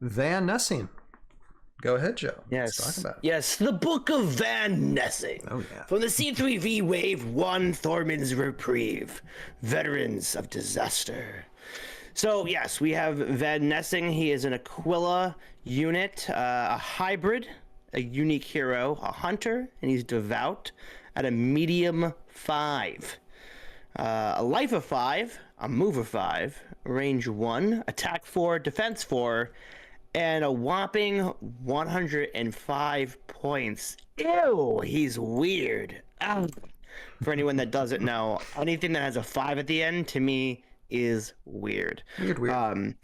Van Nessing. Go ahead, Joe. Yes. Let's talk about it. Yes, the Book of Van Nessing. Oh, yeah. From the C3V Wave 1 Thorman's Reprieve. Veterans of Disaster. So, yes, we have Van Nessing. He is an Aquila unit, a hybrid, a unique hero, a hunter, and he's devout at a medium 5. A life of 5, a move of 5, range 1, attack 4, defense 4, and a whopping 105 points. Ew, he's weird. Ow. For anyone that doesn't know, anything that has a 5 at the end, to me, is weird. Weird.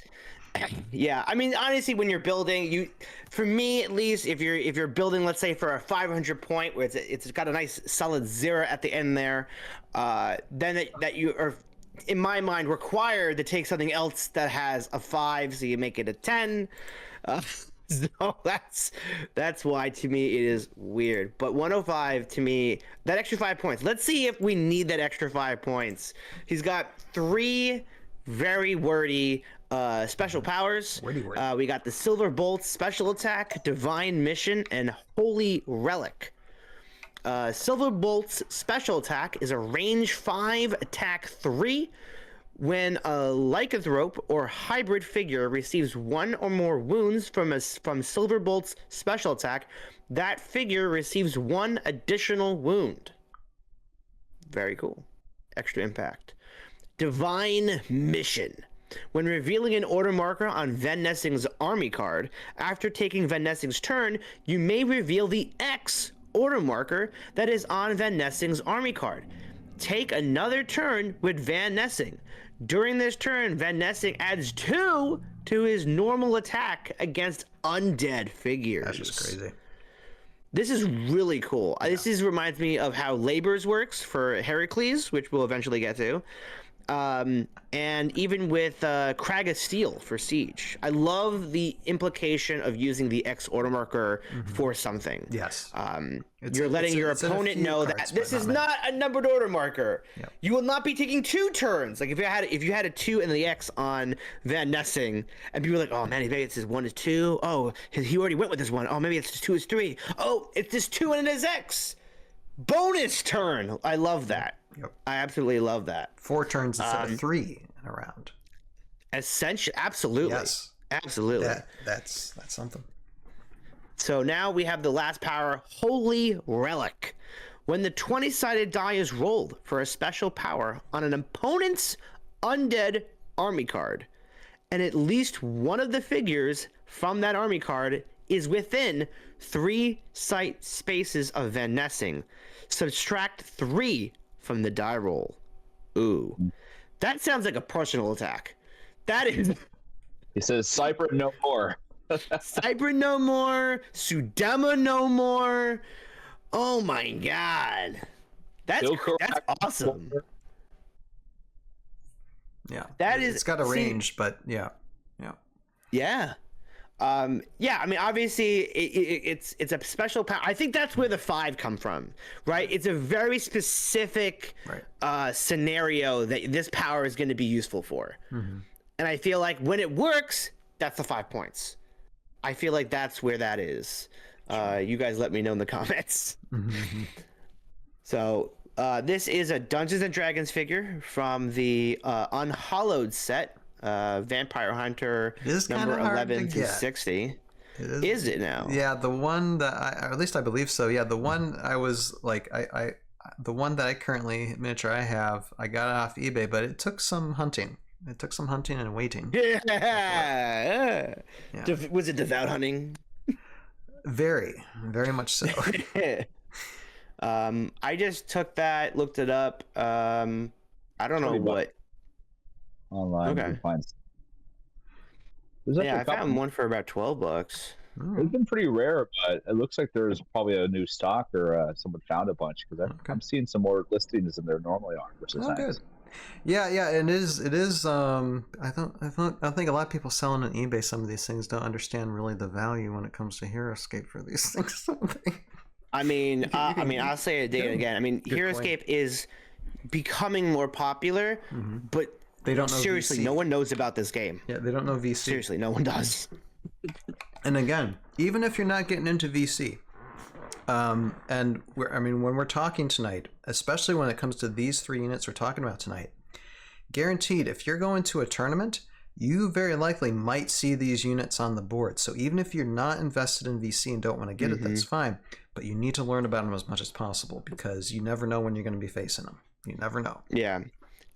Yeah, I mean, honestly, when you're building, for me at least, if you're building, let's say for a 500 point, where it's got a nice solid 0 at the end there, then that you are, in my mind, required to take something else that has a 5, so you make it a 10. So that's why, to me, it is weird. But 105, to me, that extra 5 points. Let's see if we need that extra 5 points. He's got 3 very wordy special powers. Wordy. We got the Silver Bolt special attack, Divine Mission, and Holy Relic. Silver Bolt's special attack is a range 5, attack 3. When a lycanthrope or hybrid figure receives 1 or more wounds from Silver Bolt's special attack, that figure receives 1 additional wound. Very cool. Extra impact. Divine Mission. When revealing an order marker on Van Nessing's army card, after taking Van Nessing's turn, you may reveal the X order marker that is on Van Nessing's army card. Take another turn with Van Nessing. During this turn, Van Nessing adds 2 to his normal attack against undead figures. That's just crazy. This is really cool. Yeah. This reminds me of how Labors works for Heracles, which we'll eventually get to. And even with Crag of Steel for Siege. I love the implication of using the X order marker for something. Yes. You're letting your opponent know that this is not a numbered order marker. Yep. You will not be taking 2 turns. Like if you had a 2 and the X on Van Nessing, and people are like, oh man, maybe it's his 1 is 2. Oh, he already went with this 1. Oh, maybe it's 2 is 3. Oh, it's this 2 and it is X. Bonus turn. I love that. Yep. I absolutely love that. 4 turns instead of 3 in a round. Essentially, absolutely. Yes. Absolutely. That's something. So now we have the last power, Holy Relic. When the 20-sided die is rolled for a special power on an opponent's undead army card, and at least one of the figures from that army card is within 3 sight spaces of Van Nessing, subtract 3 from the die roll. Ooh. That sounds like a personal attack. That is... He says, Cypher no more. Cypher no more. Sudama no more. Oh my god. That's awesome. Yeah. It's got a range, but yeah. Yeah. Yeah, I mean, obviously, it's a special power. I think that's where the 5 come from, right? It's a very specific scenario that this power is going to be useful for. Mm-hmm. And I feel like when it works, that's the 5 points. I feel like that's where that is. You guys let me know in the comments. Mm-hmm. So this is a Dungeons & Dragons figure from the Unhallowed set. Vampire Hunter number 11 to 60. Is it now? Yeah, the one that or at least I believe so. Yeah, the one I was like, the one that I currently miniature I have, I got it off eBay, but it took some hunting. It took some hunting and waiting. Yeah. Was it devout hunting? Very, very much so. I just took that, looked it up. I don't know what. Online. Okay. I found one for about $12. It's been pretty rare, but it looks like there's probably a new stock or someone found a bunch because I'm seeing some more listings than there normally are, which is nice. Good. Yeah, and it is. I think a lot of people selling on eBay some of these things don't understand really the value when it comes to Heroscape for these things. I mean, I'll say it again. I mean, Heroscape is becoming more popular, but they don't know seriously, VC. No one knows about this game. Yeah, they don't know VC. Seriously, no one does. And again, even if you're not getting into VC, and when we're talking tonight, especially when it comes to these 3 units we're talking about tonight, guaranteed, if you're going to a tournament, you very likely might see these units on the board. So even if you're not invested in VC and don't want to get it, that's fine. But you need to learn about them as much as possible, because you never know when you're going to be facing them. You never know. Yeah.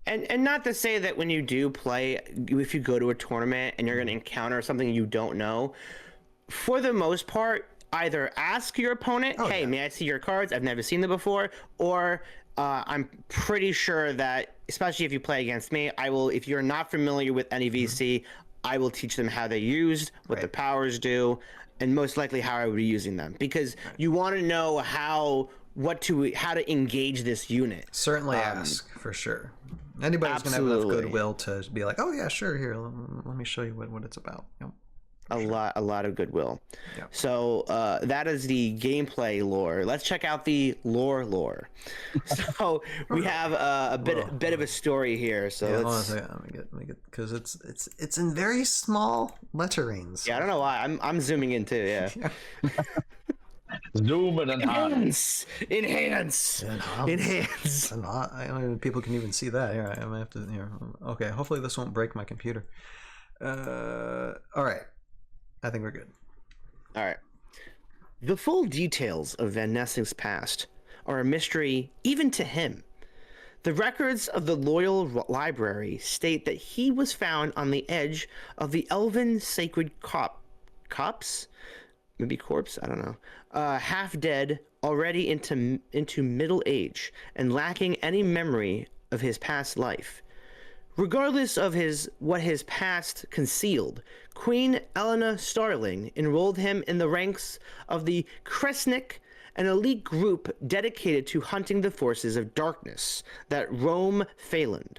And not to say that when you do play, if you go to a tournament and you're going to encounter something you don't know, for the most part, either ask your opponent, hey, may I see your cards? I've never seen them before. Or I'm pretty sure that, especially if you play against me, I will, if you're not familiar with any VC, I will teach them how they're used, what the powers do, and most likely how I would be using them. Because you want to know how to engage this unit. Certainly ask, for sure. Anybody's going to have enough goodwill to be like, oh yeah, sure, here, let me show you what it's about. Yep. A lot of goodwill. Yep. So that is the gameplay lore. Let's check out the lore. So we have a bit of a story here. So hold on a second. Let me get because it's in very small letterings. Yeah, I don't know why. I'm zooming in too. Yeah. Zoom and enhance. A lot. I don't know if people can even see that. Here, I might have to. Here. Okay. Hopefully this won't break my computer. All right. I think we're good. All right. The full details of Van Nessing's past are a mystery even to him. The records of the Loyal Library state that he was found on the edge of the elven sacred copse? Maybe corpse? I don't know. Half dead, already into middle age, and lacking any memory of his past life. Regardless of what his past concealed, Queen Elena Starling enrolled him in the ranks of the Kresnik, an elite group dedicated to hunting the forces of darkness that roam Phaland.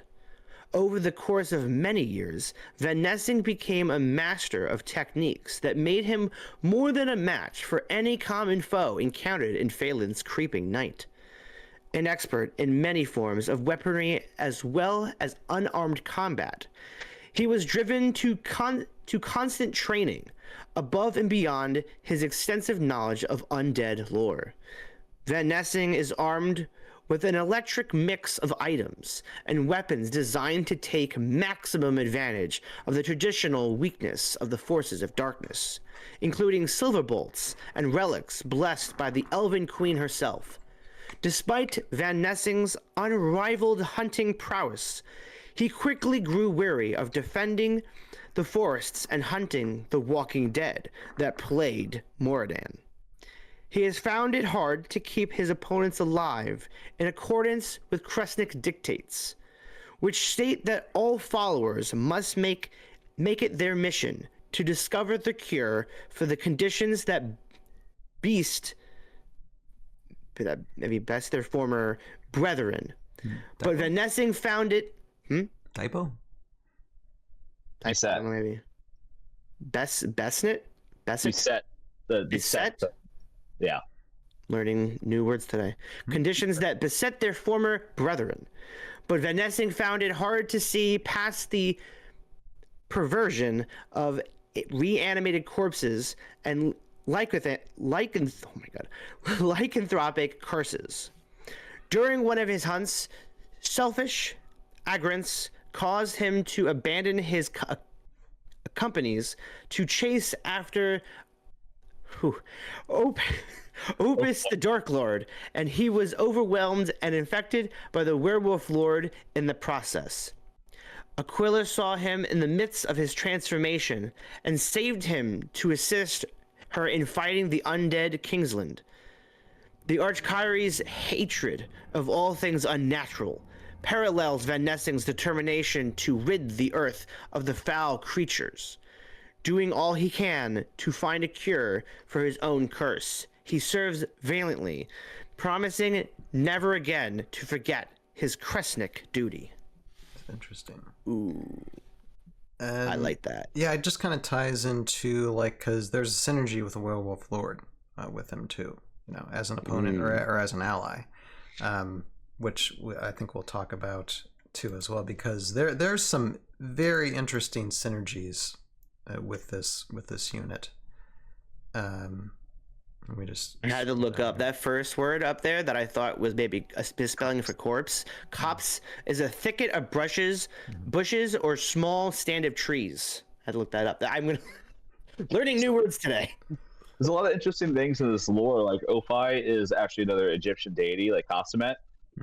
Over the course of many years, Van Nessing became a master of techniques that made him more than a match for any common foe encountered in Phaland's creeping night. An expert in many forms of weaponry as well as unarmed combat, he was driven to constant training, above and beyond his extensive knowledge of undead lore. Van Nessing is armed with an electric mix of items and weapons designed to take maximum advantage of the traditional weakness of the forces of darkness, including silver bolts and relics blessed by the Elven Queen herself. Despite Van Nessing's unrivaled hunting prowess, he quickly grew weary of defending the forests and hunting the walking dead that plagued Moradin. He has found it hard to keep his opponents alive in accordance with Kresnik dictates, which state that all followers must make it their mission to discover the cure for the conditions that best their former brethren. But Van Nessing found it. Typo? Beset. Maybe. Besnet? Beset. Beset? Yeah. Learning new words today. Conditions that beset their former brethren. But Van Nessing found it hard to see past the perversion of reanimated corpses and lycanthropic curses. During one of his hunts, selfish aggrants caused him to abandon his companies to chase after Opus the Dark Lord, and he was overwhelmed and infected by the Werewolf Lord in the process. Aquila saw him in the midst of his transformation and saved him to assist her in fighting the undead Kingsland. The Archkyri's hatred of all things unnatural parallels Van Nessing's determination to rid the earth of the foul creatures. Doing all he can to find a cure for his own curse, he serves valiantly, promising never again to forget his Kresnik duty. That's interesting. Ooh. I like that. Yeah, it just kind of ties into, like, because there's a synergy with the Werewolf Lord with him too, as an opponent or as an ally, which I think we'll talk about too as well, because there's some very interesting synergies with this unit. Let me just. I had to look up that first word up there that I thought was maybe a misspelling for corpse. Copse is a thicket of bushes, or small stand of trees. I had to look that up. I'm gonna learning new words today. There's a lot of interesting things in this lore. Like Ophi is actually another Egyptian deity, like Khasumet.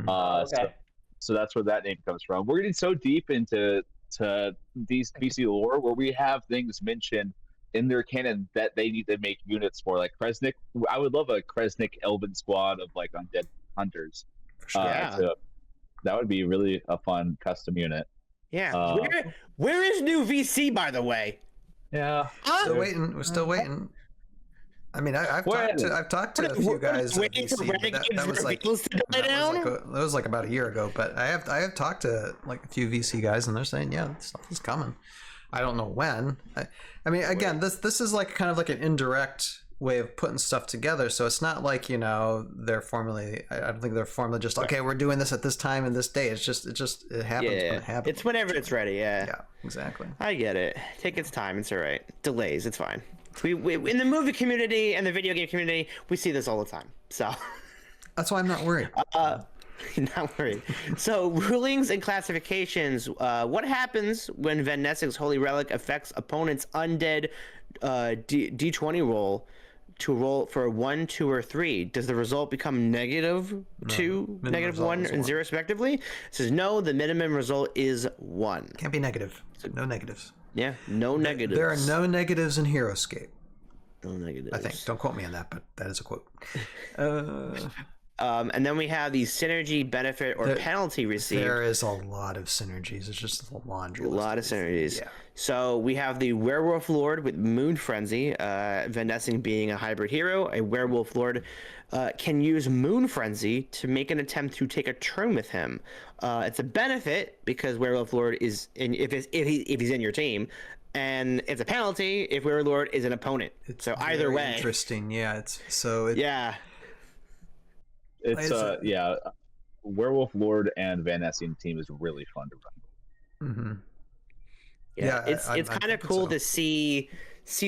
Okay. So that's where that name comes from. We're getting so deep into these BC lore where we have things mentioned in their canon that they need to make units for, like Kresnik. I would love a Kresnik Elven squad of like undead hunters. Yeah. So that would be really a fun custom unit. Yeah. Where is new VC, by the way? Yeah. Still waiting. We're still waiting. I mean, I've talked to a few guys at VC, but that was like that was like about a year ago. But I have talked to like a few VC guys, and they're saying, yeah, stuff is coming. I don't know when. I mean, again, this is like kind of like an indirect way of putting stuff together. So it's not like, they're formally. I don't think they're formally just okay. We're doing this at this time and this day. It happens when it happens. It's whenever it's ready. Yeah. Yeah, exactly. I get it. Take its time. It's all right. Delays. It's fine. We in the movie community and the video game community, we see this all the time. So that's why I'm not worried. Not worried. So rulings and classifications. What happens when Van Nessing's Holy Relic affects opponent's undead D20 roll to roll for 1, 2, or 3? Does the result become -2, -1, and 0 respectively? It says no. The minimum result is 1. Can't be negative. No negatives. Yeah, no negatives. There are no negatives in Heroscape. No negatives. I think. Don't quote me on that, but that is a quote. And then we have the synergy, benefit, or penalty received. There is a lot of synergies. It's just a laundry list. A lot of synergies. Yeah. So we have the Werewolf Lord with Moon Frenzy. Van Nessing being a hybrid hero, a Werewolf Lord can use Moon Frenzy to make an attempt to take a turn with him. It's a benefit because Werewolf Lord is if he's in your team. And it's a penalty if Werewolf Lord is an opponent. So either way. Interesting. Yeah. Werewolf Lord and Van Nessing team is really fun to run. Mm-hmm. Yeah, it's kind of cool to see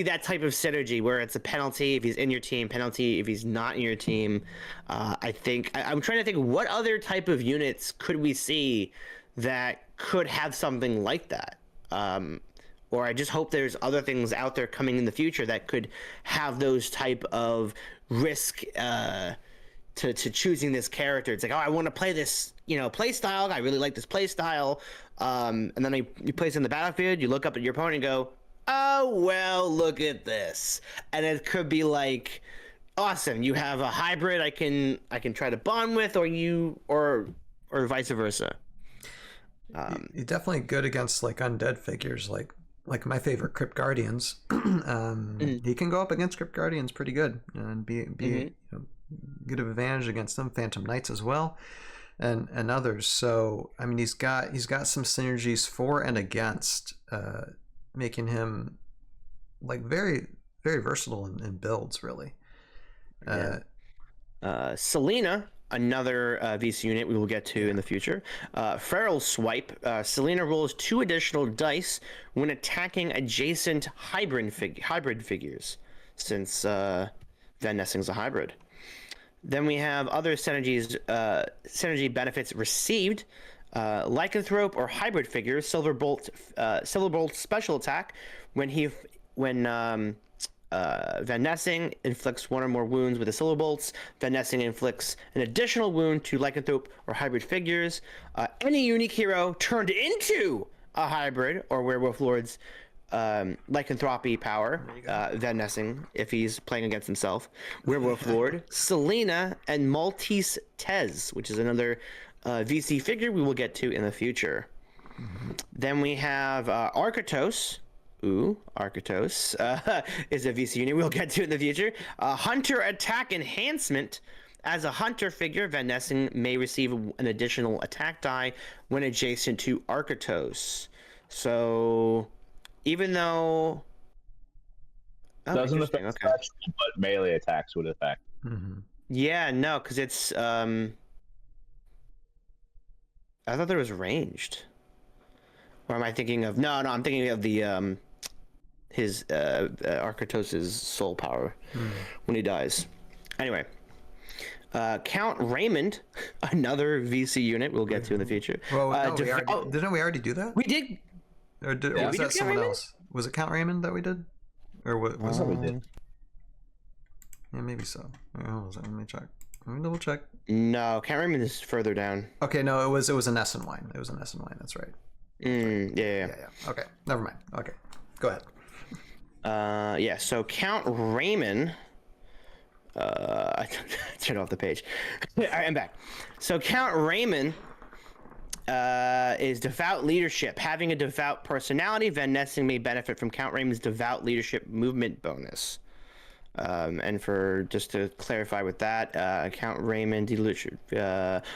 that type of synergy where it's a penalty if he's in your team, penalty if he's not in your team. I think I'm trying to think what other type of units could we see that could have something like that. Or I just hope there's other things out there coming in the future that could have those type of risk to choosing this character. It's like, oh, I want to play this, play style. I really like this play style. And then you place it in the battlefield. You look up at your opponent and go, oh, well, look at this. And it could be like, awesome. You have a hybrid I can try to bond with, or vice versa. You're definitely good against like undead figures, like my favorite Crypt Guardians. He can go up against Crypt Guardians pretty good and be good advantage against them. Phantom Knights as well, and others. So I mean, he's got some synergies for and against, making him like very, very versatile in builds. Really. Selena, another VC unit we will get to in the future. Feral Swipe. Selena rolls 2 additional dice when attacking adjacent hybrid figures, since Van Nessing's a hybrid. Then we have other synergies, synergy benefits received. Lycanthrope or hybrid figures, Silverbolt special attack when Van Nessing inflicts 1 or more wounds with the Silverbolts. Van Nessing inflicts an additional wound to Lycanthrope or hybrid figures. Any unique hero turned into a hybrid or Werewolf Lord's lycanthropy power, Van Nessing, if he's playing against himself, Werewolf Lord, Selena, and Maltese Tez, which is another VC figure we will get to in the future. Mm-hmm. Then we have Arkatos. Arkatos is a VC unit we'll get to in the future. Hunter attack enhancement. As a hunter figure, Van Nessing may receive an additional attack die when adjacent to Arkatos. So, even though... doesn't affect special, but melee attacks would affect. Mm-hmm. Yeah, no, because it's... I thought there was ranged. Or am I thinking of... No, I'm thinking of the his Arcatos's soul power when he dies. Anyway, Count Raymond, another VC unit we'll get to in the future. Well, no, didn't we already do that? We did. Or was we that do Count someone Raymond? else? Was it Count Raymond that we did? Or what was it? we did. Yeah, maybe so. Let me check. Let me double check. No, Count Raymond is further down. Okay, no, it was a Nessing wine. It was a Nessing wine. That's right. Yeah. Okay, never mind. Okay, go ahead. Yeah. So Count Raymond. I turned off the page. All right, I'm back. So Count Raymond is devout leadership. Having a devout personality, Van Nessing may benefit from Count Raymond's devout leadership movement bonus. And for just to clarify with that, Count Raymond,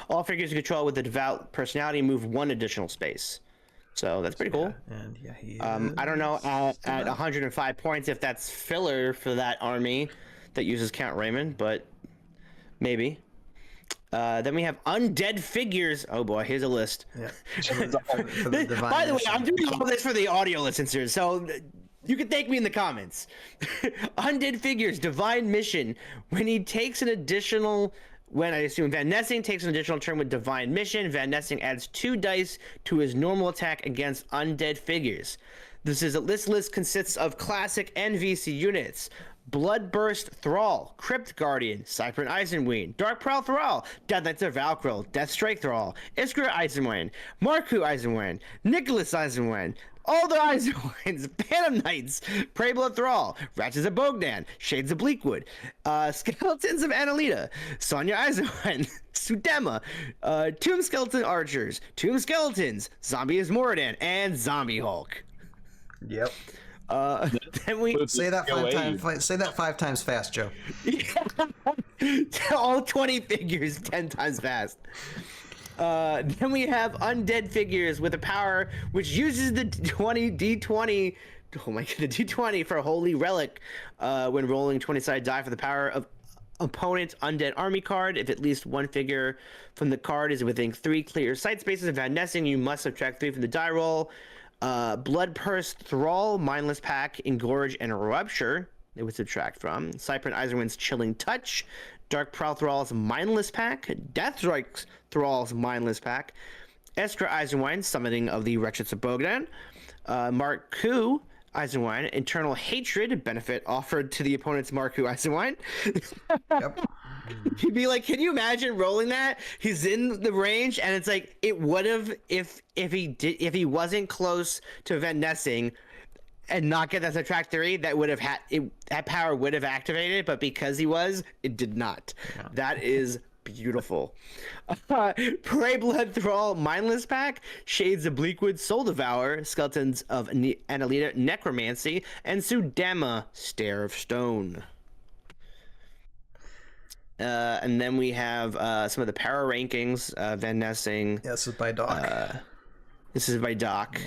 all figures you control with a devout personality move one additional space. So that's pretty cool. And yeah, he. I don't know at 105 points if that's filler for that army that uses Count Raymond, but maybe. Then we have undead figures. Oh boy, here's a list. Yeah. By the way, I'm doing all this for the audio listeners, so you can thank me in the comments. Undead figures, divine mission. When he takes an additional, when I assume Van Nessing takes an additional turn with divine mission, Van Nessing adds 2 dice to his normal attack against undead figures. This list consists of classic and VC units. Bloodburst Thrall, Crypt Guardian, Cypern Eisenween, Dark Prowl Thrall, Death Knights of Valkyrie, Death Strike Thrall, Iskra Eisenween, Marku Eisenween, Nicholas Eisenween, all the Eisenweens, Phantom Knights, Prey Blood Thrall, Ratchets of Bogdan, Shades of Bleakwood, Skeletons of Annalita, Sonya Eisenween, Sudema, Tomb Skeleton Archers, Tomb Skeletons, Zombie is Moradin, and Zombie Hulk. Yep. Then we Say that 5 times. Say that 5 times fast, Joe. all 20 figures 10 times fast. Then we have undead figures with a power which uses the D20. Oh my god, the D20 for Holy Relic when rolling 20-sided die for the power of opponent's undead army card. If at least one figure from the card is within 3 clear sight spaces of Van Nessing, you must subtract 3 from the die roll. Bloodburst Thrall, Mindless Pack, Engorge, and Rupture, it would subtract from. Cypern Eisenwind's Chilling Touch, Dark Prowl Thrall's Mindless Pack, Deathstrike Thrall's Mindless Pack, Iskra Eisenwine, Summoning of the Wretched of Bogdan, Marku Eisenwine, Internal Hatred, benefit offered to the opponent's Marku Eisenwine. Yep. He'd be like, can you imagine rolling that? He's in the range, and it's like it would have if he wasn't close to Van Nessing and not get that subtract 3, that would have had that power would have activated, but because he was, it did not. Yeah. That is beautiful. Prey Blood Thrall, Mindless Pack, Shades of Bleakwood, Soul Devourer, Skeletons of Annalita, Necromancy, and Sudema, Stare of Stone. And then we have some of the power rankings. Van Nessing. Yeah, this is by Doc. This is by Doc.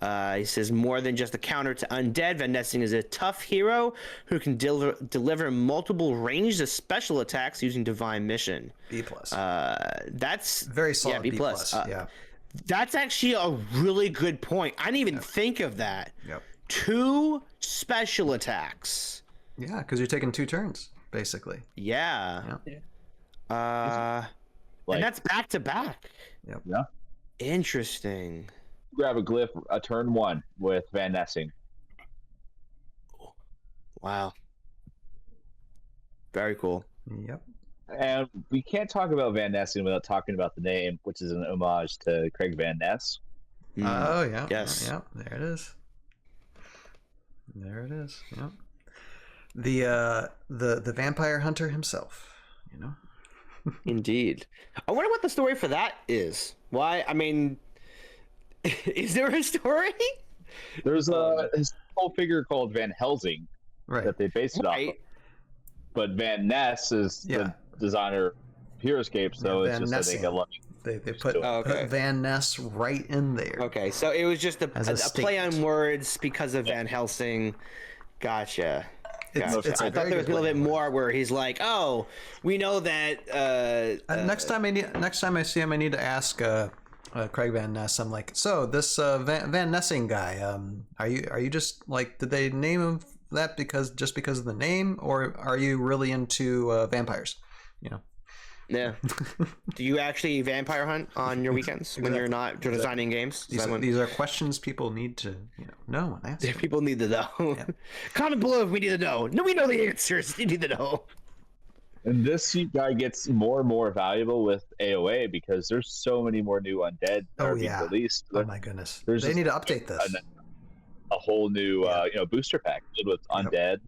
Yeah. He says, more than just a counter to undead, Van Nessing is a tough hero who can deliver multiple ranged special attacks using divine mission. B+. That's very solid. Yeah, B+. Yeah. That's actually a really good point. I didn't even think of that. Yep. 2 special attacks. Yeah, because you're taking 2 turns, basically. Yeah. And that's back to back. Yep. Yeah. Interesting. Grab a glyph, a turn 1 with Van Nessing. Wow. Very cool. Yep. And we can't talk about Van Nessing without talking about the name, which is an homage to Craig Van Ness. Oh yeah. Yes. Yep. There it is. There it is. Yep. The vampire hunter himself. You know. Indeed. I wonder what the story for that is. Why? I mean, is there a story? There's a whole figure called Van Helsing that they based it off of. But Van Ness is the designer of Heroscape, so it's just that they get lucky. They put Van Ness right in there. Okay, so it was just a play on words because of Van Helsing. Gotcha. It's I thought there was a little bit more where he's like, "Oh, we know that." Next time I see him, I need to ask Craig Van Ness. I'm like, so this Van Nessing guy, are you just like, did they name him that because of the name, or are you really into vampires? You know. Yeah. Do you actually vampire hunt on your weekends when you're not designing games? These are questions people need to know and ask. People need to know. Yeah. Comment below if we need to know. No, we know the answers. You need to know. And this guy gets more and more valuable with AOA because there's so many more new undead that are being released. Oh my goodness! They need to update this. A whole new booster pack with undead,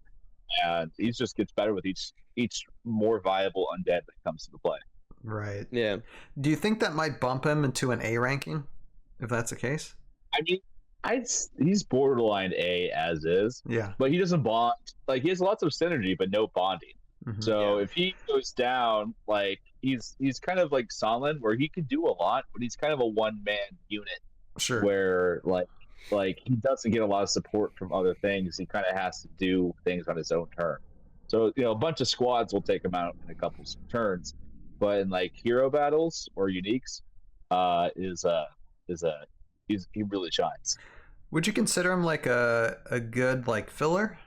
and he just gets better with each more viable undead that comes to the play. Right. Yeah. Do you think that might bump him into an A ranking, if that's the case? I mean, he's borderline A as is. Yeah. But he doesn't bond. Like, he has lots of synergy, but no bonding. Mm-hmm. So if he goes down, like, he's kind of like Solid, where he can do a lot, but he's kind of a one-man unit. Sure. Where like he doesn't get a lot of support from other things. He kind of has to do things on his own turn. So a bunch of squads will take him out in a couple turns, but in like hero battles or uniques, he really shines. Would you consider him like a good like filler?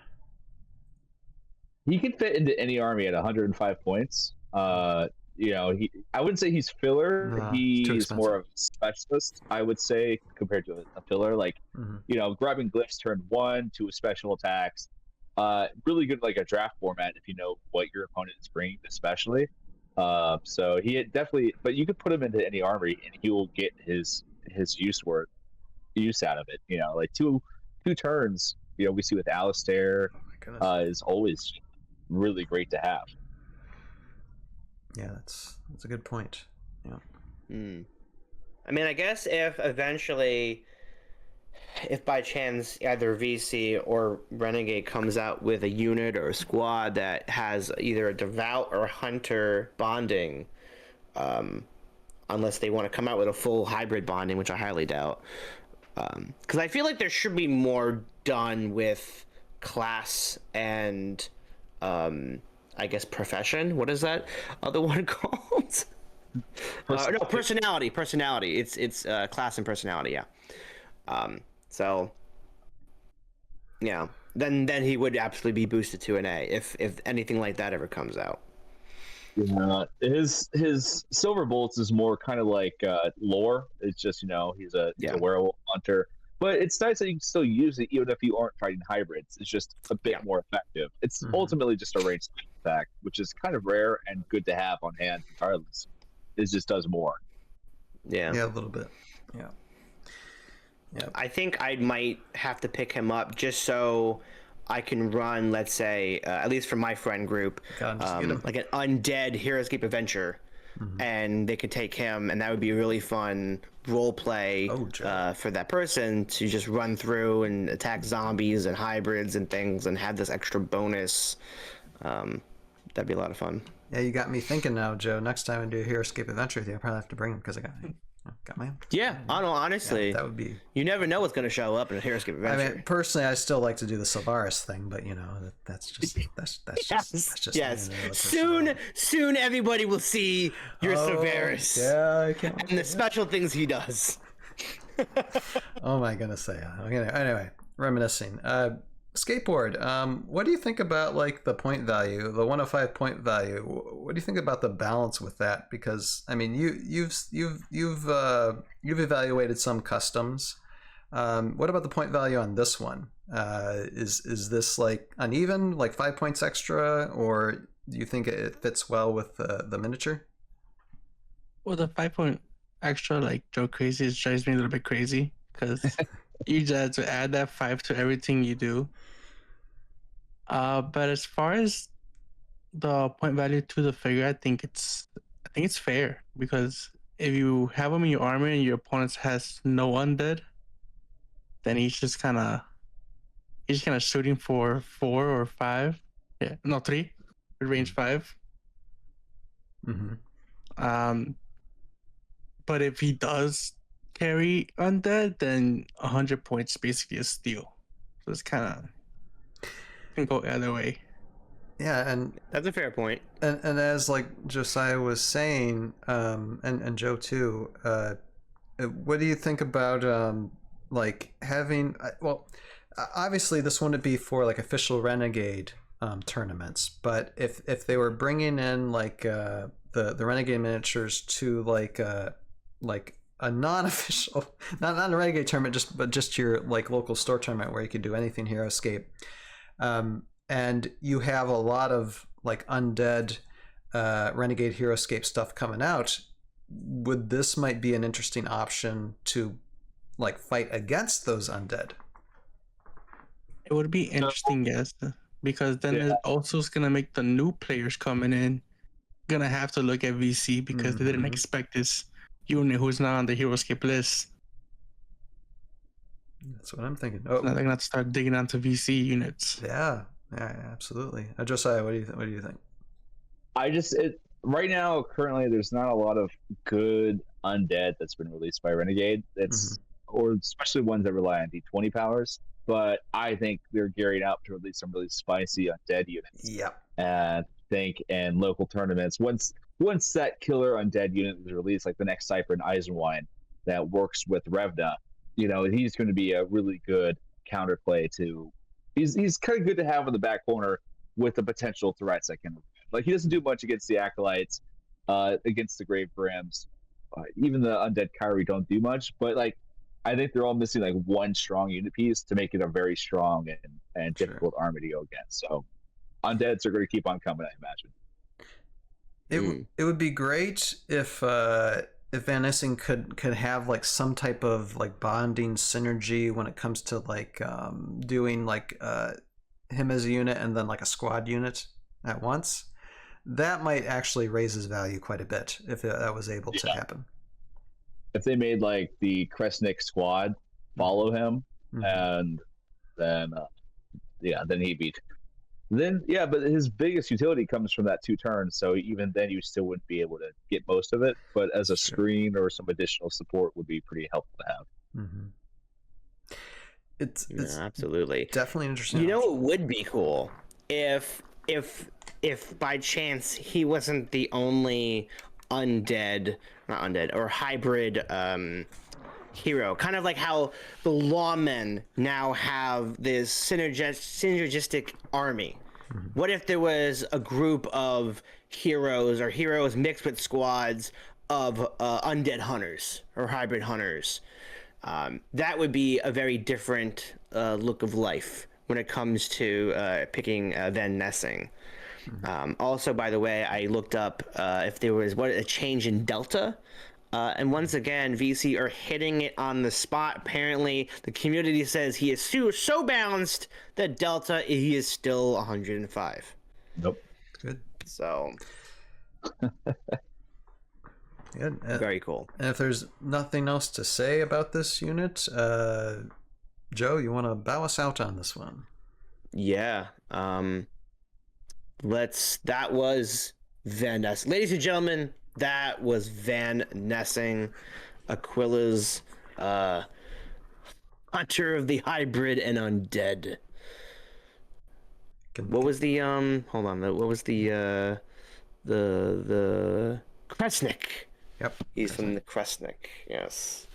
He can fit into any army at 105 points. I wouldn't say he's filler. No, he's more of a specialist, I would say, compared to a filler. Like, grabbing glyphs turn 1 to special attacks. Really good like a draft format if you know what your opponent is bringing, especially. So he definitely, but you could put him into any army and he will get his use out of it. Like two turns. We see with Alistair is always really great to have. Yeah, that's a good point. Yeah. I mean, I guess if by chance either VC or Renegade comes out with a unit or a squad that has either a Devout or Hunter bonding, unless they want to come out with a full hybrid bonding, which I highly doubt, because I feel like there should be more done with class and I guess profession. What is that other one called? No, personality. It's class and personality. Yeah. So yeah, then he would absolutely be boosted to an A if anything like that ever comes out. Yeah, his Silver Bolts is more kind of like lore. It's just he's a werewolf hunter. But it's nice that you can still use it even if you aren't fighting hybrids. It's just a bit more effective. It's ultimately just a ranged attack, which is kind of rare and good to have on hand regardless. It just does more. Yeah. Yeah, a little bit. Yeah. Yeah. I think I might have to pick him up just so I can run, let's say, at least for my friend group, like an undead Heroscape adventure. And they could take him, and that would be a really fun role play for that person to just run through and attack zombies and hybrids and things and have this extra bonus. That'd be a lot of fun. Yeah, you got me thinking now, Joe. Next time I do a Heroscape adventure with you, I'll probably have to bring him because I got my own. Yeah, honestly, that would be. You never know what's going to show up in a Heroscape adventure. I mean, personally, I still like to do the Sylvaris thing, but that's just yes. Soon, everybody will see your Sylvaris. Yeah, I can't. And the special things he does. Oh my goodness! Anyway, reminiscing. Skateboard. What do you think about like the point value, the 105 point value? What do you think about the balance with that? Because I mean, you've evaluated some customs. What about the point value on this one? Is this like uneven, like 5 points extra, or do you think it fits well with the miniature? Well, the 5 point extra, like Joe Crazy, drives me a little bit crazy because you just have to add that 5 to everything you do. But as far as the point value to the figure, I think it's fair, because if you have him in your army and your opponent has no undead, then he's just kind of shooting for 4 or 5. Yeah, no, 3 with range 5. But if he does carry undead, then 100 points basically a steal. So it's kind of can go either way. Yeah, and that's a fair point. And as like Josiah was saying, and Joe too, What do you think about like having? Well, obviously this wouldn't be for like official Renegade tournaments, but if they were bringing in like the Renegade miniatures to like a non-official, not a Renegade tournament, but just your like local store tournament where you could do anything Heroscape, and you have a lot of like undead Renegade Heroscape stuff coming out. Would this might be an interesting option to like fight against those undead? It would be interesting, yes, because then it also is gonna make the new players coming in gonna have to look at VC because they didn't expect this unit who's not on the Heroscape list. That's what I'm thinking. So they're gonna have to start digging onto VC units. Yeah, absolutely. Josiah, what do you think? Right now, currently, there's not a lot of good undead that's been released by Renegade. Or especially ones that rely on D20 powers. But I think they're gearing up to release some really spicy undead units. Yeah. And in local tournaments, once that killer undead unit is released, like the next Cypher and Eisenwine that works with Revna, he's going to be a really good counterplay to. He's kind of good to have in the back corner with the potential threats that can. Like, he doesn't do much against the Acolytes, against the Grave Brims. Even the Undead Kyrie don't do much, but, like, I think they're all missing, like, one strong unit piece to make it a very strong and difficult army to go against. So, Undeads are going to keep on coming, I imagine. It would be great if Van Nessing could have, like, some type of, like, bonding synergy when it comes to, like, doing, like, him as a unit and then, like, a squad unit at once. That might actually raise his value quite a bit if that was able to happen. If they made like the Kresnik squad follow him, and then he'd be. But his biggest utility comes from that 2 turns. So even then, you still wouldn't be able to get most of it. But as a screen or some additional support would be pretty helpful to have. It's absolutely definitely interesting. You know, it would be cool if by chance he wasn't the only not undead or hybrid hero, kind of like how the lawmen now have this synergistic army. What if there was a group of heroes mixed with squads of undead hunters or hybrid hunters? That would be a very different look of life when it comes to picking Van Nessing. Also, by the way, I looked up if there was a change in Delta. And once again, VC are hitting it on the spot. Apparently, the community says he is so balanced that Delta, he is still 105. Nope. Good. So, good. Very cool. And if there's nothing else to say about this unit, Joe, you want to bow us out on this one? Yeah. That was Van Nessing. Ladies and gentlemen, that was Van Nessing, Aquila's hunter of the hybrid and undead. What was the hold on, what was the Kresnik? Yep. He's from the Kresnik, yes.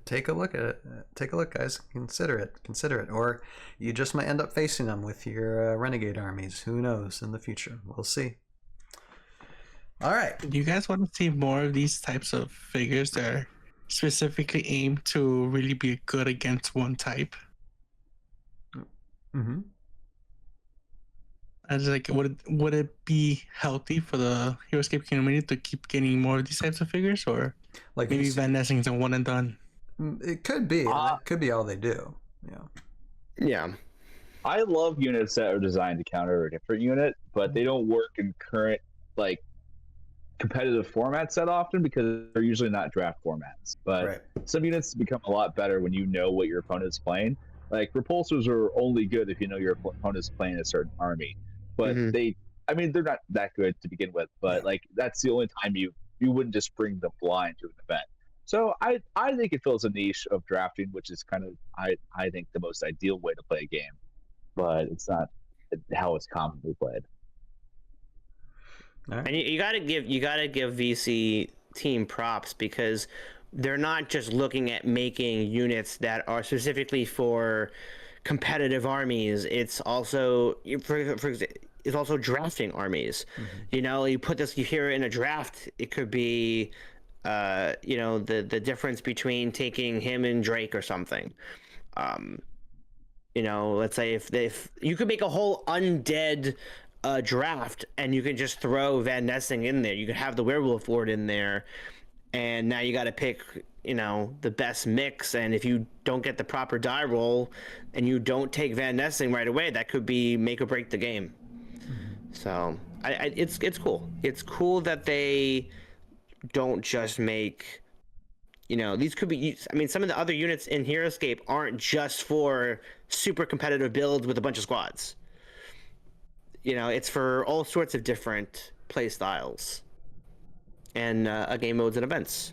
Take a look at it. Take a look, guys. Consider it. Or you just might end up facing them with your renegade armies. Who knows in the future? We'll see. All right. Do you guys want to see more of these types of figures that are specifically aimed to really be good against one type? As like, would it be healthy for the Heroscape community to keep getting more of these types of figures, or like maybe Van Nessing's a one and done? It could be. It could be all they do. Yeah. I love units that are designed to counter a different unit, but they don't work in current like competitive formats that often because they're usually not draft formats. But some units become a lot better when you know what your opponent's playing. Like repulsors are only good if you know your opponent's playing a certain army. But they're not that good to begin with. But like that's the only time you wouldn't just bring them blind to an event. So I think it fills a niche of drafting, which is kind of I think the most ideal way to play a game, but it's not how it's commonly played. Right. And you gotta give VC team props because they're not just looking at making units that are specifically for competitive armies. It's also it's also drafting armies. You know, you put this, you hear in a draft, it could be you know, the difference between taking him and Drake or something. You know, let's say if you could make a whole undead draft, and you can just throw Van Nessing in there. You could have the Werewolf Lord in there, and now you got to pick, you know, the best mix. And if you don't get the proper die roll, and you don't take Van Nessing right away, that could be make or break the game. So it's cool. It's cool that they don't just make, you know, these could be, I mean, some of the other units in Heroscape aren't just for super competitive builds with a bunch of squads. You know, it's for all sorts of different play styles and game modes and events.